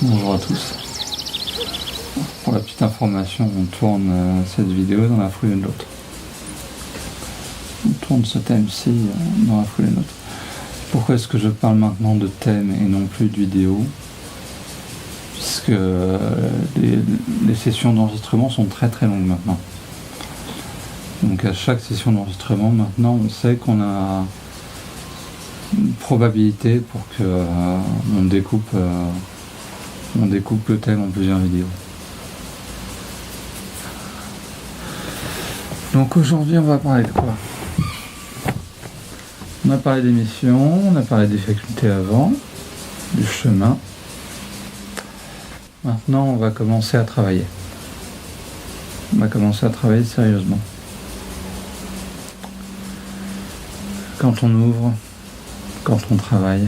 Bonjour à tous. Pour la petite information, on tourne cette vidéo dans la foulée de l'autre. On tourne ce thème-ci dans la foulée de l'autre. Pourquoi est-ce que je parle maintenant de thème et non plus de vidéo? Puisque les sessions d'enregistrement sont très très longues maintenant. Donc à chaque session d'enregistrement, maintenant, on sait qu'on a une probabilité pour que on découpe le thème en plusieurs vidéos. Donc aujourd'hui, on va parler de quoi? On a parlé des missions, on a parlé des facultés avant, du chemin. Maintenant, on va commencer à travailler. On va commencer à travailler sérieusement. Quand on ouvre, quand on travaille,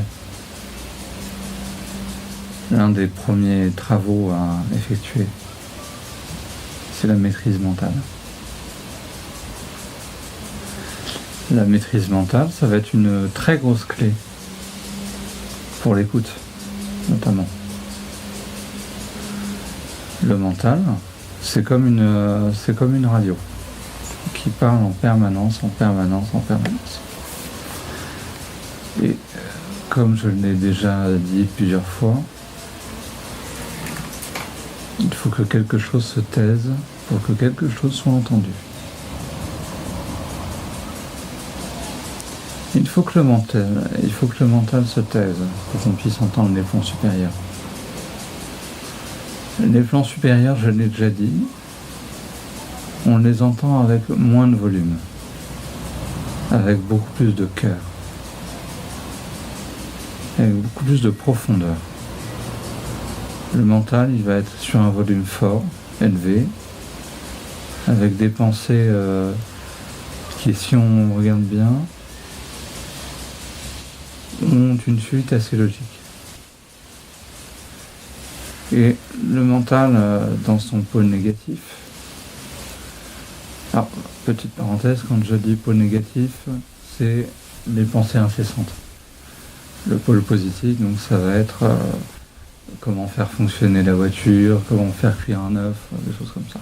l'un des premiers travaux à effectuer, c'est la maîtrise mentale. La maîtrise mentale, ça va être une très grosse clé pour l'écoute, notamment. Le mental, c'est comme une radio qui parle en permanence. Et comme je l'ai déjà dit plusieurs fois, il faut que quelque chose se taise pour que quelque chose soit entendu. Il faut que le mental se taise pour qu'on puisse entendre les plans supérieurs. Les plans supérieurs, je l'ai déjà dit, on les entend avec moins de volume, avec beaucoup plus de cœur, avec beaucoup plus de profondeur. Le mental, il va être sur un volume fort, élevé, avec des pensées qui, si on regarde bien, ont une suite assez logique. Et le mental, dans son pôle négatif, alors, petite parenthèse, quand je dis pôle négatif, c'est les pensées incessantes. Le pôle positif, donc ça va être comment faire fonctionner la voiture, comment faire cuire un œuf, des choses comme ça.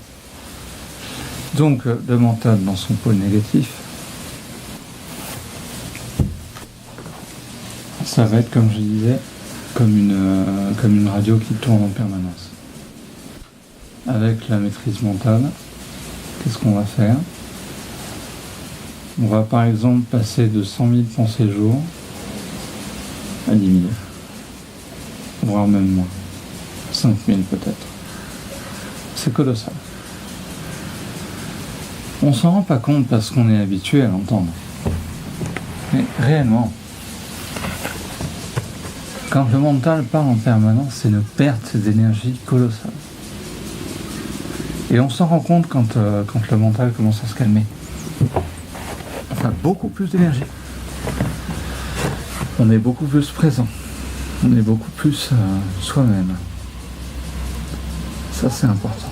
Donc le mental dans son pôle négatif, ça va être, comme je disais, comme une radio qui tourne en permanence. Avec la maîtrise mentale, qu'est-ce qu'on va faire? On va par exemple passer de 100 000 pensées jour à 10 000, voire même moins, 5 000 peut-être. C'est colossal. On s'en rend pas compte parce qu'on est habitué à l'entendre. Mais réellement, quand le mental parle en permanence, c'est une perte d'énergie colossale. Et on s'en rend compte quand le mental commence à se calmer. On a beaucoup plus d'énergie. On est beaucoup plus présent. On est beaucoup plus soi-même. Ça, c'est important.